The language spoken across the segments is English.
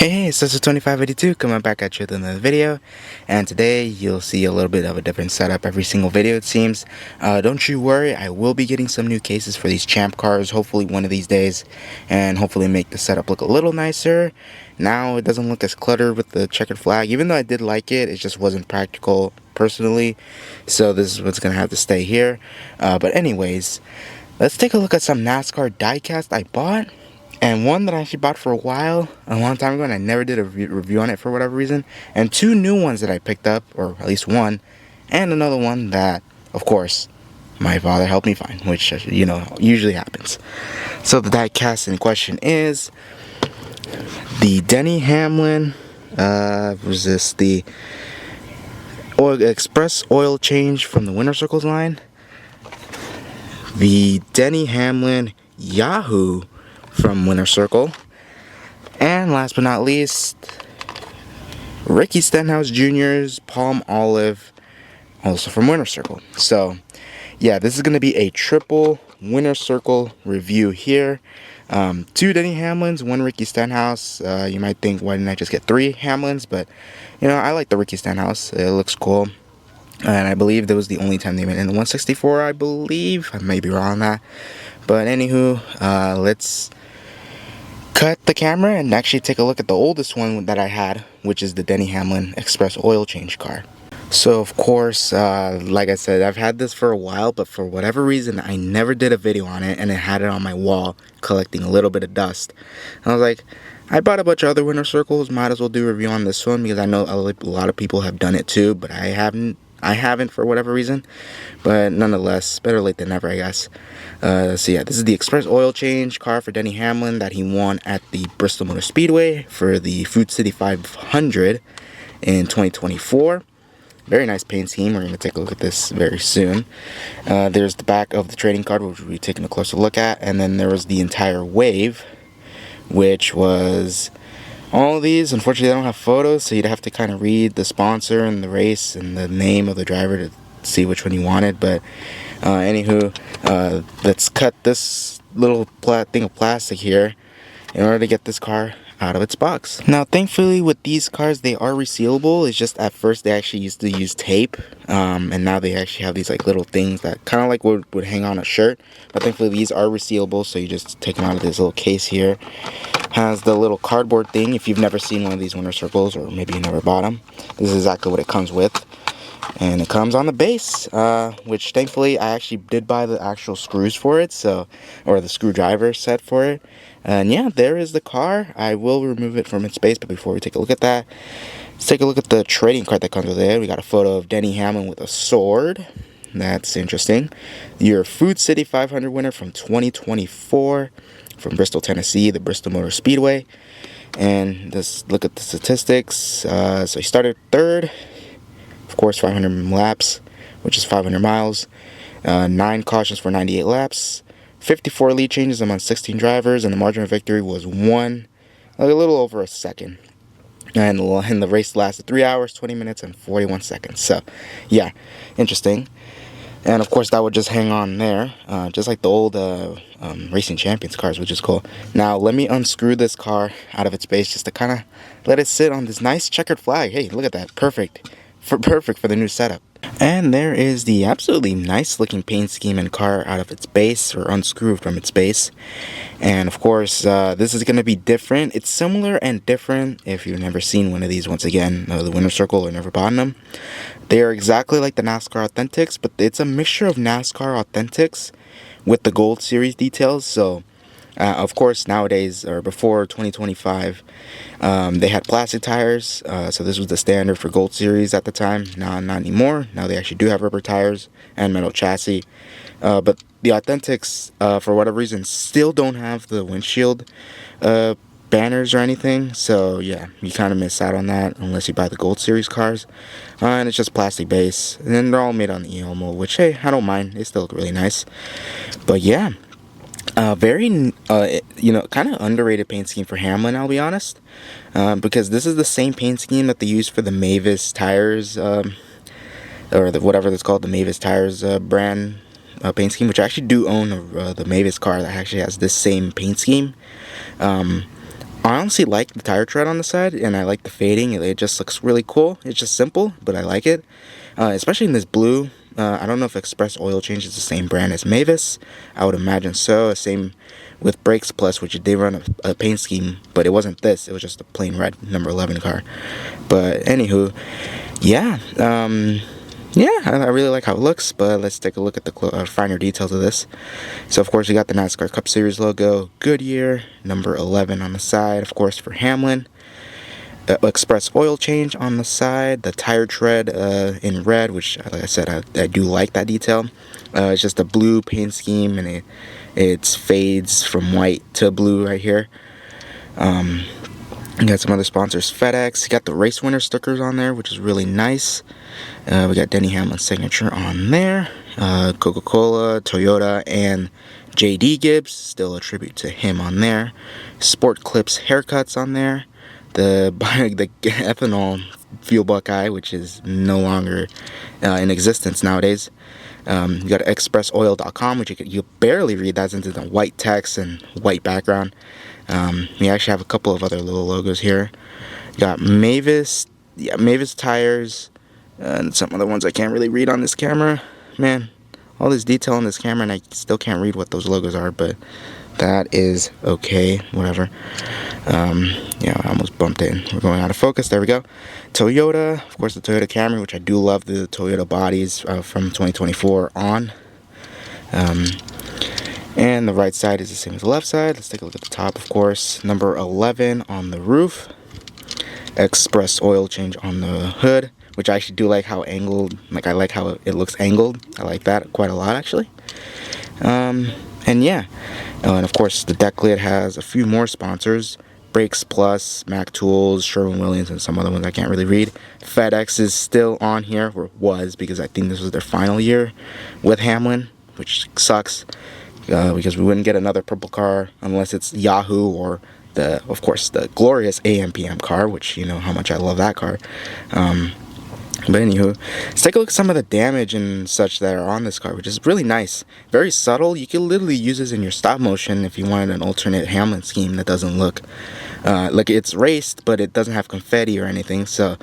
Hey, it's Sister 2582 coming back at you with another video, and today you'll see a little bit of a different setup every single video it seems. Don't you worry, I will be getting some new cases for these champ cars hopefully one of these days, and hopefully make the setup look a little nicer. Now it doesn't look as cluttered with the checkered flag, even though I did like it, it just wasn't practical personally, so this is what's gonna have to stay here. But anyways, let's take a look at some NASCAR diecast I bought. And one that I actually bought for a while, a long time ago, and I never did a review on it for whatever reason. And two new ones that I picked up, or at least one, and another one that, of course, my father helped me find, which, you know, usually happens. So the diecast in question is the Denny Hamlin, the Express oil change from the Winter Circles line, the Denny Hamlin Yahoo from Winter Circle, and last but not least, Ricky Stenhouse Jr.'s Palm Olive, also from Winter Circle. So yeah, this is going to be a triple Winter Circle review here. Two Denny Hamlins, one Ricky Stenhouse. You might think, why didn't I just get three Hamlins? But you know, I like the Ricky Stenhouse. It looks cool, and I believe that was the only time they went in the 164. I believe I may be wrong on that, but anywho, let's cut the camera and actually take a look at the oldest one that I had, which is the Denny Hamlin Express oil change car. So of course, like I said, I've had this for a while, but for whatever reason I never did a video on it, and it had it on my wall collecting a little bit of dust. And I was like, I bought a bunch of other Winter Circles, might as well do a review on this one, because I know a lot of people have done it too, but I haven't for whatever reason. But nonetheless, better late than never, I guess. So yeah, this is the Express oil change car for Denny Hamlin that he won at the Bristol Motor Speedway for the Food City 500 in 2024. Very nice paint scheme. We're going to take a look at this very soon. There's the back of the trading card, which we'll be taking a closer look at. And then there was the entire wave, which was all of these. Unfortunately, I don't have photos, so you'd have to kind of read the sponsor and the race and the name of the driver to see which one you wanted. But anywho, let's cut this little thing of plastic here in order to get this car out of its box. Now thankfully with these cars, they are resealable. It's just at first they actually used to use tape, and now they actually have these like little things that kind of like would hang on a shirt. But thankfully these are resealable, so you just take them out of this little case here. Has the little cardboard thing. If you've never seen one of these Winter Circles, or maybe you never bought them, this is exactly what it comes with. And it comes on the base, which thankfully I actually did buy the actual screws for it, or the screwdriver set for it. And yeah, there is the car. I will remove it from its base, but before we take a look at that, let's take a look at the trading card that comes with it. We got a photo of Denny Hamlin with a sword. That's interesting. Your Food City 500 winner from 2024 from Bristol, Tennessee, the Bristol Motor Speedway. And let's look at the statistics. So he started third. Of course, 500 laps, which is 500 miles. 9 cautions for 98 laps. 54 lead changes among 16 drivers, and the margin of victory was a little over a second. And the race lasted 3 hours, 20 minutes, and 41 seconds. So, yeah, interesting. And of course, that would just hang on there, just like the old Racing Champions cars, which is cool. Now, let me unscrew this car out of its base just to kind of let it sit on this nice checkered flag. Hey, look at that. Perfect for the new setup. And there is the absolutely nice looking paint scheme and car out of its base, or unscrewed from its base. And of course, this is going to be different. It's similar and different if you've never seen one of these. Once again, the Winter Circle, or never bought them. They are exactly like the NASCAR Authentics, but it's a mixture of NASCAR Authentics with the Gold Series details. So of course, nowadays, or before 2025, they had plastic tires, so this was the standard for Gold Series at the time. Now, not anymore. Now they actually do have rubber tires and metal chassis. But the Authentics, for whatever reason, still don't have the windshield banners or anything. So yeah, you kind of miss out on that unless you buy the Gold Series cars. And it's just plastic base. And then they're all made on the EO mold, which, hey, I don't mind. They still look really nice. But yeah. Very, kind of underrated paint scheme for Hamlin, I'll be honest, because this is the same paint scheme that they use for the Mavis tires, or whatever it's called, the Mavis tires brand paint scheme, which I actually do own the Mavis car that actually has this same paint scheme. I honestly like the tire tread on the side, and I like the fading. It just looks really cool. It's just simple, but I like it. Especially in this blue. I don't know if Express Oil Change is the same brand as Mavis. I would imagine so. Same with Brakes Plus, which they run a paint scheme, but it wasn't this. It was just a plain red number 11 car. But anywho, yeah. Yeah, I really like how it looks, but let's take a look at the finer details of this. So, of course, you got the NASCAR Cup Series logo, Goodyear, number 11 on the side, of course, for Hamlin. Express Oil Change on the side, the tire tread in red, which, like I said, I do like that detail. It's just a blue paint scheme, and it fades from white to blue right here. You got some other sponsors, FedEx. You got the race winner stickers on there, which is really nice. We got Denny Hamlin's signature on there. Coca-Cola, Toyota, and J.D. Gibbs, still a tribute to him on there. Sport Clips haircuts on there. The ethanol fuel Buckeye, which is no longer in existence nowadays. You got expressoil.com, which you barely read. That's into the white text and white background. We actually have a couple of other little logos here. You got Mavis, Mavis tires, and some other ones I can't really read on this camera. Man, all this detail on this camera, and I still can't read what those logos are, but that is okay, whatever. Yeah, I almost bumped it in. We're going out of focus. There we go. Toyota, of course, the Toyota Camry, which I do love the Toyota bodies from 2024 on. And the right side is the same as the left side. Let's take a look at the top, of course. Number 11 on the roof. Express Oil Change on the hood, which I actually do like how angled, like I like how it looks angled. I like that quite a lot, actually. And yeah, and of course the deck lid has a few more sponsors: Brakes Plus, Mac Tools, Sherwin-Williams, and some other ones I can't really read. FedEx is still on here, or was, because I think this was their final year with Hamlin, which sucks, because we wouldn't get another purple car unless it's Yahoo or of course the glorious AM/PM car, which you know how much I love that car. But anywho, let's take a look at some of the damage and such that are on this car, which is really nice. Very subtle. You can literally use this in your stop motion if you wanted an alternate Hamlin scheme that doesn't look like it's raced, but it doesn't have confetti or anything. So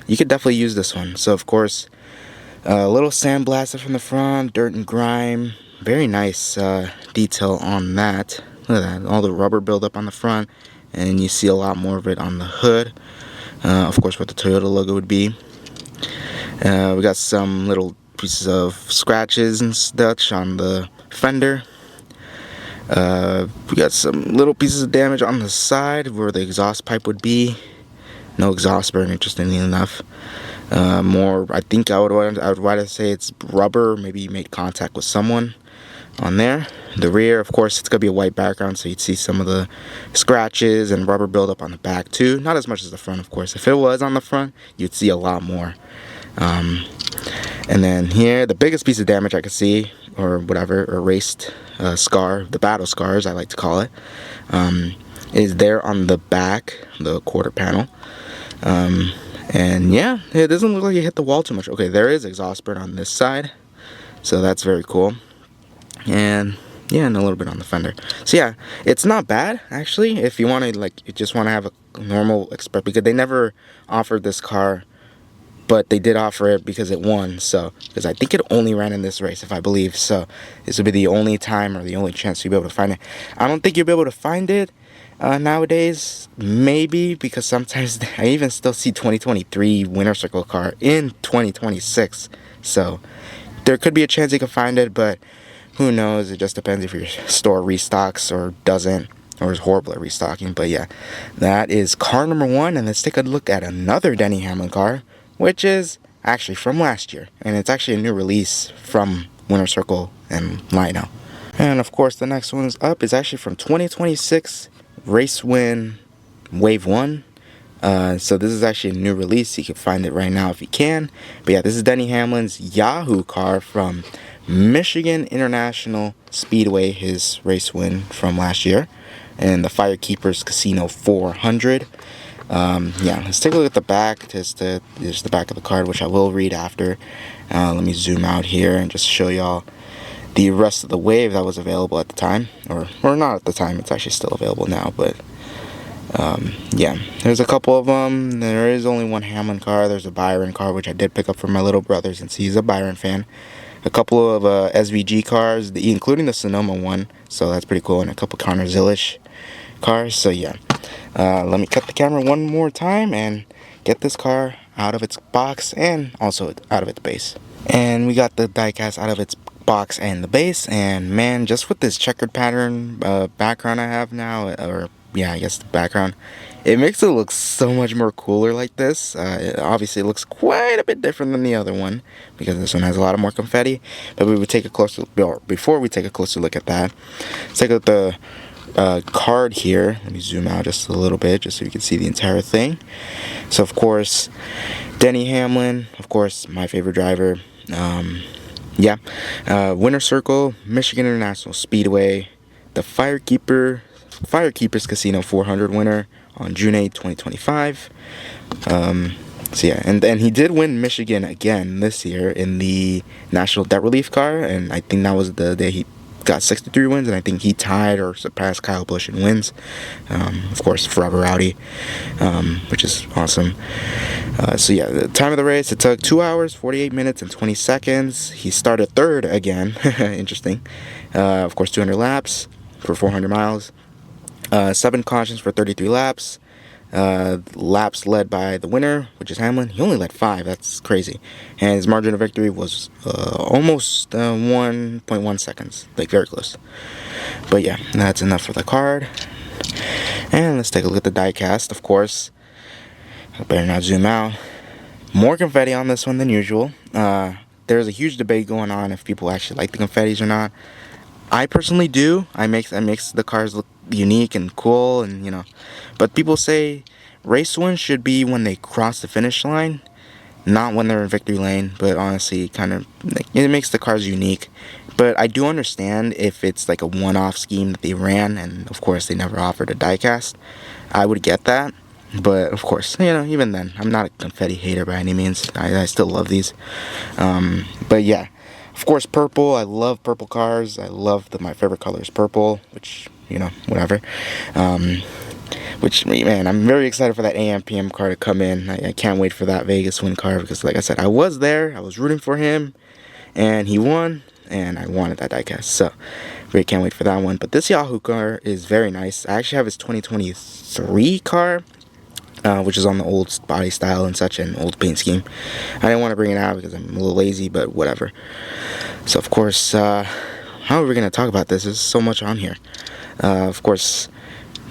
you could definitely use this one. So of course, a little sandblasted from the front, dirt and grime. Very nice detail on that. Look at that, all the rubber buildup on the front, and you see a lot more of it on the hood. Of course, what the Toyota logo would be. We got some little pieces of scratches and such on the fender. We got some little pieces of damage on the side where the exhaust pipe would be. No exhaust burn, interestingly enough. More, I think I would rather say it's rubber. Maybe you made contact with someone on there. The rear, of course, it's gonna be a white background, so you'd see some of the scratches and rubber buildup on the back too. Not as much as the front, of course. If it was on the front, you'd see a lot more. And then here, the biggest piece of damage I could see, or whatever, erased scar, the battle scars I like to call it, is there on the back, the quarter panel. And yeah, it doesn't look like it hit the wall too much. Okay, there is exhaust burn on this side, so that's very cool. And yeah, and a little bit on the fender. So yeah, it's not bad actually. If you want to, like, you just want to have a normal Express, because they never offered this car, but they did offer it because it won. So, because I think it only ran in this race, if I believe. So this will be the only time or the only chance you'll be able to find it. I don't think you'll be able to find it nowadays. Maybe because sometimes I even still see 2023 Winter Circle car in 2026. So there could be a chance you can find it, but who knows? It just depends if your store restocks or doesn't, or is horrible at restocking. But yeah, that is car number 1. And let's take a look at another Denny Hamlin car, which is actually from last year, and it's actually a new release from Winter Circle and Lino. And of course, the next one is up is actually from 2026 Race Win Wave 1. So this is actually a new release. You can find it right now if you can. But yeah, this is Denny Hamlin's Yahoo car from Michigan International Speedway, his race win from last year, and the Firekeepers Casino 400. Yeah, let's take a look at the back. Just the back of the card, which I will read after. Let me zoom out here and just show y'all the rest of the wave that was available at the time, or not at the time. It's actually still available now, but Yeah, there's a couple of them. There is only one Hamlin car. There's a Byron car, which I did pick up for my little brother since he's a Byron fan. A couple of SVG cars, including the Sonoma one, so that's pretty cool, and a couple Connor Zillish cars. So yeah, let me cut the camera one more time and get this car out of its box and also out of its base. And we got the diecast out of its box and the base, and man, just with this checkered pattern background I have now, or yeah, I guess the background, it makes it look so much more cooler like this. Obviously it looks quite a bit different than the other one because this one has a lot of more confetti, but we would take a closer, before we take a closer look at that, let's take a look at the card here. Let me zoom out just a little bit just so you can see the entire thing. So of course, Denny Hamlin, of course, my favorite driver. Yeah, Winter Circle, Michigan International Speedway, the Firekeepers Casino 400 winner on June 8, 2025. So yeah, and he did win Michigan again this year in the National Debt Relief car, and I think that was the day he got 63 wins, and I think he tied or surpassed Kyle Busch in wins. Of course, Forever Rowdy, which is awesome. So yeah, the time of the race, it took 2 hours, 48 minutes, and 20 seconds. He started third again. Interesting. Of course, 200 laps for 400 miles. 7 cautions for 33 laps. Laps led by the winner, which is Hamlin. He only led 5. That's crazy. And his margin of victory was almost 1.1 seconds. Like, very close. But yeah, that's enough for the card. And let's take a look at the diecast, of course. I better not zoom out. More confetti on this one than usual. There's a huge debate going on if people actually like the confettis or not. I personally do. I makes the cars look unique and cool, and you know. But people say race wins should be when they cross the finish line, not when they're in victory lane. But honestly, it makes the cars unique. But I do understand if it's like a one-off scheme that they ran, and of course they never offered a diecast. I would get that. But of course, you know, even then, I'm not a confetti hater by any means. I still love these. But yeah. Of course, purple. I love purple cars. I love my favorite color is purple, which, you know, whatever. Which, man, I'm very excited for that AM PM car to come in. I can't wait for that Vegas win car because, like I said, I was there. I was rooting for him, and he won, and I wanted that diecast. So, really can't wait for that one. But this Yahoo car is very nice. I actually have his 2023 car. Which is on the old body style and such, and old paint scheme. I didn't want to bring it out because I'm a little lazy, but whatever. So of course, how are we going to talk about this? There's so much on here. Of course,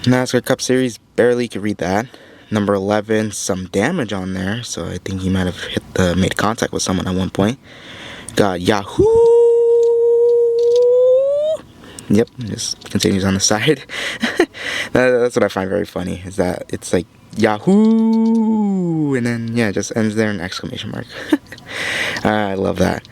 NASCAR Cup Series, barely could read that. Number 11, some damage on there, so I think he might have made contact with someone at one point. Got Yahoo! Yep, just continues on the side. That's what I find very funny, is that it's like Yahoo! And then, yeah, it just ends there in exclamation mark. I love that.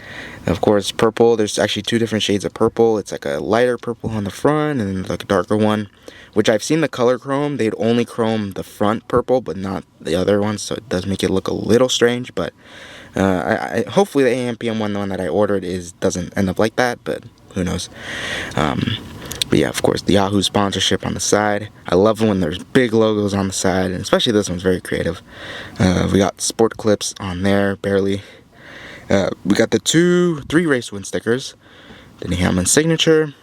Of course, purple, there's actually 2 different shades of purple. It's like a lighter purple on the front and then like a darker one, which I've seen the color chrome. They'd only chrome the front purple, but not the other ones, so it does make it look a little strange, but hopefully the AM PM one, the one that I ordered, doesn't end up like that, but who knows. But yeah, of course, the Yahoo sponsorship on the side. I love when there's big logos on the side, and especially this one's very creative. We got sport clips on there, barely. We got the 3 race win stickers. Denny Hamlin signature.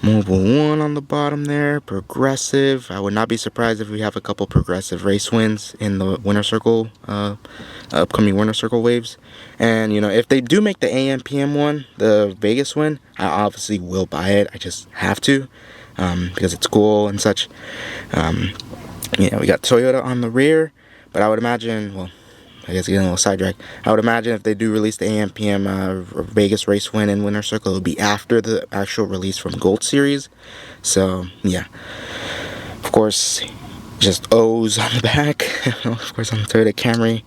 Mobile 1 on the bottom there. Progressive. I would not be surprised if we have a couple progressive race wins in the Winter Circle, upcoming Winter Circle waves. And, you know, if they do make the AM PM one, the Vegas one, I obviously will buy it. I just have to, because it's cool and such. Yeah, we got Toyota on the rear, but I would imagine, well, I guess getting a little sidetracked. I would imagine if they do release the AM PM Vegas race win in Winter Circle, it'll be after the actual release from Gold Series. So yeah, of course, just O's on the back. Of course, on the Toyota Camry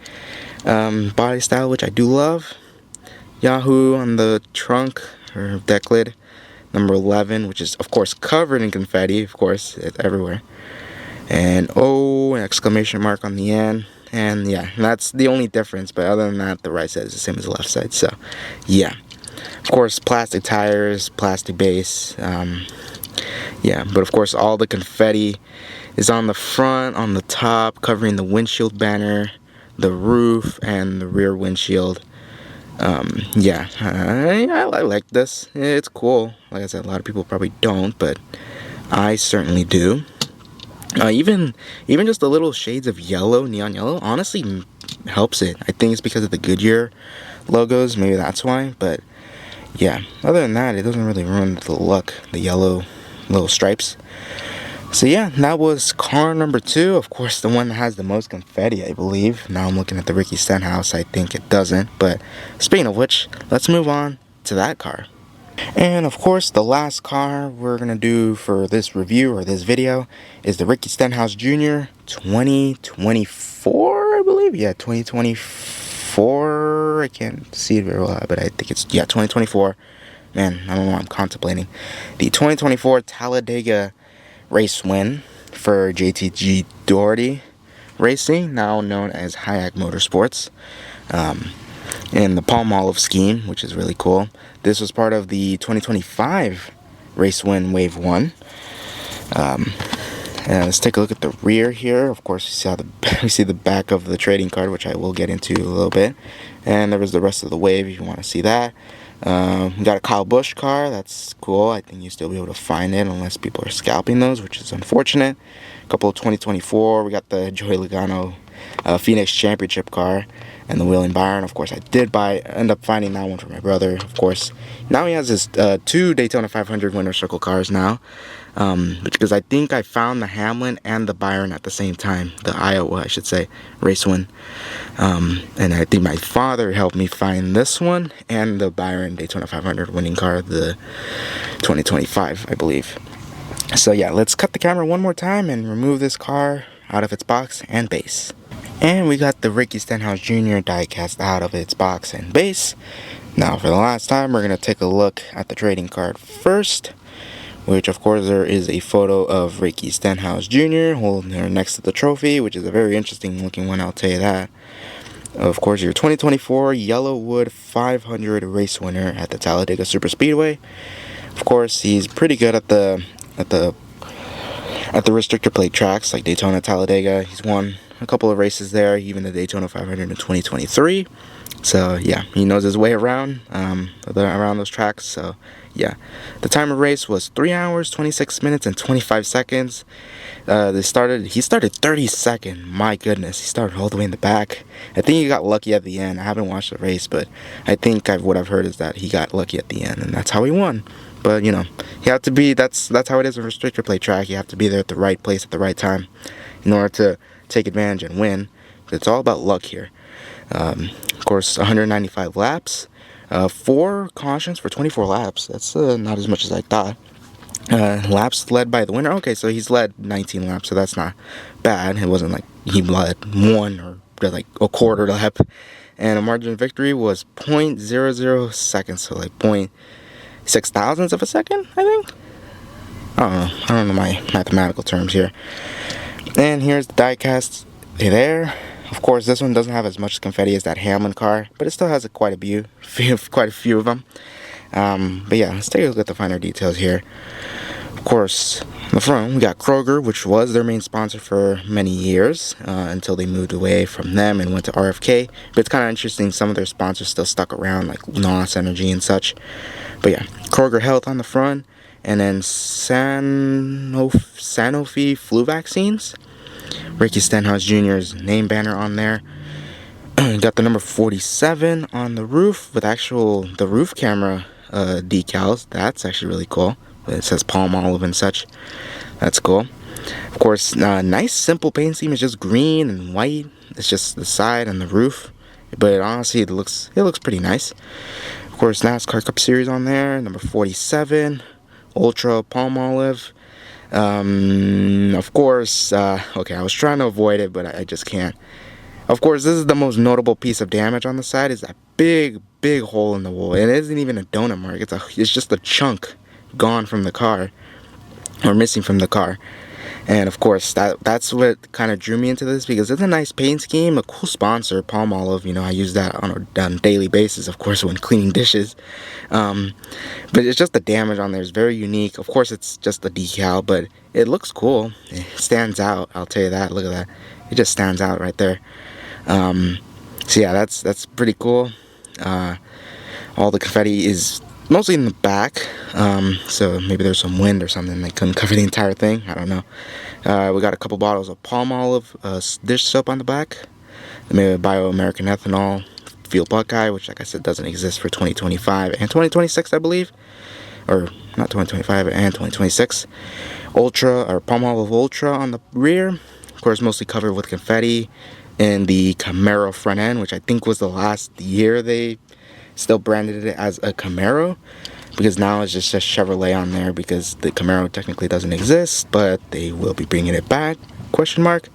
body style, which I do love. Yahoo on the trunk or deck lid. Number 11, which is of course covered in confetti. Of course, it's everywhere. And O, an exclamation mark on the end. And yeah, that's the only difference, but other than that, the right side is the same as the left side, so yeah. Of course, plastic tires, plastic base. yeah, but of course all the confetti is on the front, on the top, covering the windshield banner, the roof, and the rear windshield. Yeah, I like this. It's cool. Like I said, a lot of people probably don't, but I certainly do. Even just the little shades of yellow, neon yellow, honestly helps it. I think it's because of the Goodyear logos, maybe that's why. But yeah, other than that, it doesn't really ruin the look, the yellow little stripes. So yeah, that was car number 2. Of course, the one that has the most confetti, I believe. Now I'm looking at the Ricky Stenhouse. I think it doesn't. But speaking of which, let's move on to that car. And of course, the last car we're going to do for this review or this video is the Ricky Stenhouse Jr. 2024, I believe. Yeah, 2024. I can't see it very well, but I think it's, yeah, 2024. Man, I don't know what I'm contemplating. The 2024 Talladega race win for JTG Doherty Racing, now known as Hayek Motorsports. In the Palm Olive scheme, which is really cool. This was part of the 2025 race win Wave 1. And let's take a look at the rear here. Of course, we see the back of the trading card, which I will get into a little bit. And there was the rest of the wave if you want to see that. We got a Kyle Busch car. That's cool. I think you'll still be able to find it unless people are scalping those, which is unfortunate. A couple of 2024. We got the Joey Logano Phoenix Championship car and the Wheeling Byron. Of course, I did end up finding that one for my brother, of course. Now he has his 2 Daytona 500 Winter Circle cars now, because I think I found the Hamlin and the Byron at the same time, the Iowa, I should say, race win. And I think my father helped me find this one and the Byron Daytona 500 winning car, the 2025, I believe. So yeah, let's cut the camera one more time and remove this car out of its box and base. And we got the Ricky Stenhouse Jr. diecast out of its box and base. Now for the last time, we're going to take a look at the trading card first, which of course there is a photo of Ricky Stenhouse Jr. holding her next to the trophy, which is a very interesting looking one, I'll tell you that. Of course, your 2024 Yellowwood 500 race winner at the Talladega Superspeedway. Of course, he's pretty good at the restrictor plate tracks like Daytona, Talladega. He's won a couple of races there, even the Daytona 500 in 2023. So yeah, he knows his way around those tracks. So yeah, the time of race was 3 hours, 26 minutes, and 25 seconds. He started 32nd. My goodness, he started all the way in the back. I think he got lucky at the end. I haven't watched the race, but I think what I've heard is that he got lucky at the end, and that's how he won. But you know, you have to be. That's how it is in a restrictor plate track. You have to be there at the right place at the right time in order to take advantage and win. It's all about luck here. Of course, 195 laps, 4 cautions for 24 laps. That's not as much as I thought. Laps led by the winner. Okay, so he's led 19 laps, so that's not bad. It wasn't like he led 1 or like a quarter lap. And a margin of victory was 0.00 seconds, so like 0.6 thousandths of a second, I think. I don't know my mathematical terms here. And here's the diecast there. Of course, this one doesn't have as much confetti as that Hamlin car, but it still has quite a few of them. But yeah, let's take a look at the finer details here. Of course, on the front, we got Kroger, which was their main sponsor for many years, until they moved away from them and went to RFK. But it's kind of interesting, some of their sponsors still stuck around, like NOS Energy and such. But yeah, Kroger Health on the front, and then Sanofi flu vaccines. Ricky Stenhouse Jr.'s name banner on there. Got the number 47 on the roof with the roof camera decals. That's actually really cool. It says Palm Olive and such. That's cool. Of course, nice simple paint scheme. It's just green and white. It's just the side and the roof. But honestly, it looks pretty nice. Of course, NASCAR Cup Series on there. Number 47. Ultra Palm Olive. Of course, okay, I was trying to avoid it, but I just can't. Of course, this is the most notable piece of damage on the side, is that big hole in the wall. It isn't even a donut mark. It's just a chunk gone from the car, or missing from the car. And of course, that's what kind of drew me into this, because it's a nice paint scheme, a cool sponsor, Palmolive. I use that on a daily basis, of course, when cleaning dishes. But it's just the damage on there is very unique. Of course, it's just a decal, but it looks cool. It stands out, I'll tell you that. Look at that. It just stands out right there. So yeah, that's pretty cool. All the confetti is mostly in the back, so maybe there's some wind or something that couldn't cover the entire thing. I don't know. We got a couple bottles of Palmolive dish soap on the back. Maybe Bio American Ethanol, Field Buckeye, which, like I said, doesn't exist for 2025 and 2026, I believe, or not 2025 and 2026. Ultra, or Palmolive Ultra on the rear, of course, mostly covered with confetti. And the Camaro front end, which I think was the last year they still branded it as a Camaro, because now it's just a Chevrolet on there, because the Camaro technically doesn't exist, but they will be bringing it back, question mark.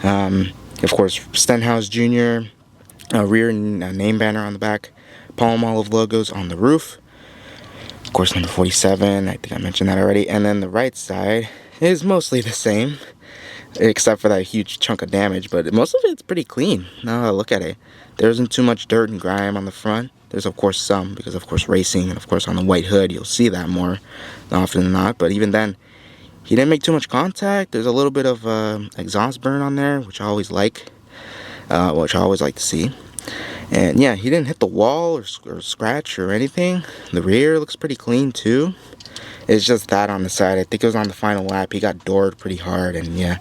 Of course, Stenhouse Jr., rear name banner on the back, Palmolive logos on the roof, of course number 47, I think I mentioned that already. And then the right side is mostly the same, except for that huge chunk of damage, but most of it's pretty clean. Now I look at it, there isn't too much dirt and grime on the front. There's of course some, because of course racing, and of course on the white hood you'll see that more often than not. But even then, he didn't make too much contact. There's a little bit of exhaust burn on there, which I always like, to see. And yeah, he didn't hit the wall or scratch or anything. The rear looks pretty clean too. It's just that on the side, I think it was on the final lap, he got doored pretty hard, and yeah.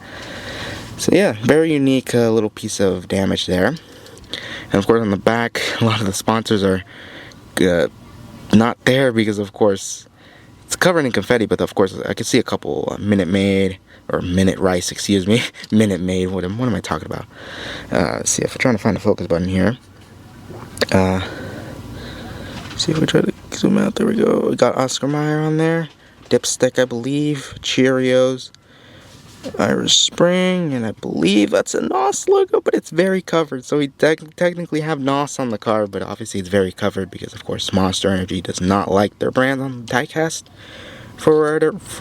So yeah, very unique little piece of damage there. And of course on the back, a lot of the sponsors are not there, because of course it's covered in confetti, but of course I can see a couple Minute Maid, or Minute Rice, excuse me. Minute Maid, what am I talking about? Let's see if I'm trying to find the focus button here. See if we try to zoom out. There we go. We got Oscar Mayer on there. Dipstick, I believe. Cheerios. Irish Spring. And I believe that's a NOS logo, but it's very covered. So we technically have NOS on the car, but obviously it's very covered because, of course, Monster Energy does not like their brand on Diecast for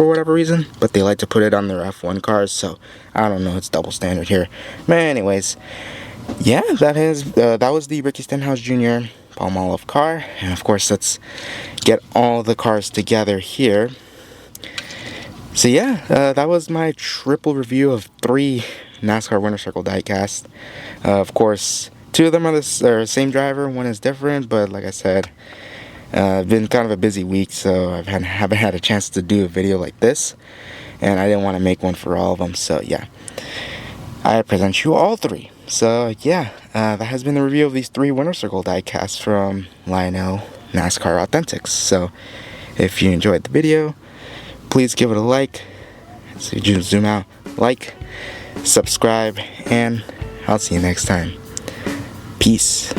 whatever reason. But they like to put it on their F1 cars, so I don't know. It's double standard here. But anyways, yeah, that was the Ricky Stenhouse Jr. Palmolive car. And of course, let's get all the cars together here. So yeah, that was my triple review of 3 NASCAR Winter Circle Diecast. Of course, 2 of them are the same driver, 1 is different, but like I said, been kind of a busy week, so I haven't had a chance to do a video like this, and I didn't want to make one for all of them, so yeah. I present you all 3. So yeah, that has been the review of these 3 Winter Circle Diecasts from Lionel NASCAR Authentics. So if you enjoyed the video, please give it a like. So you zoom out, like, subscribe, and I'll see you next time. Peace.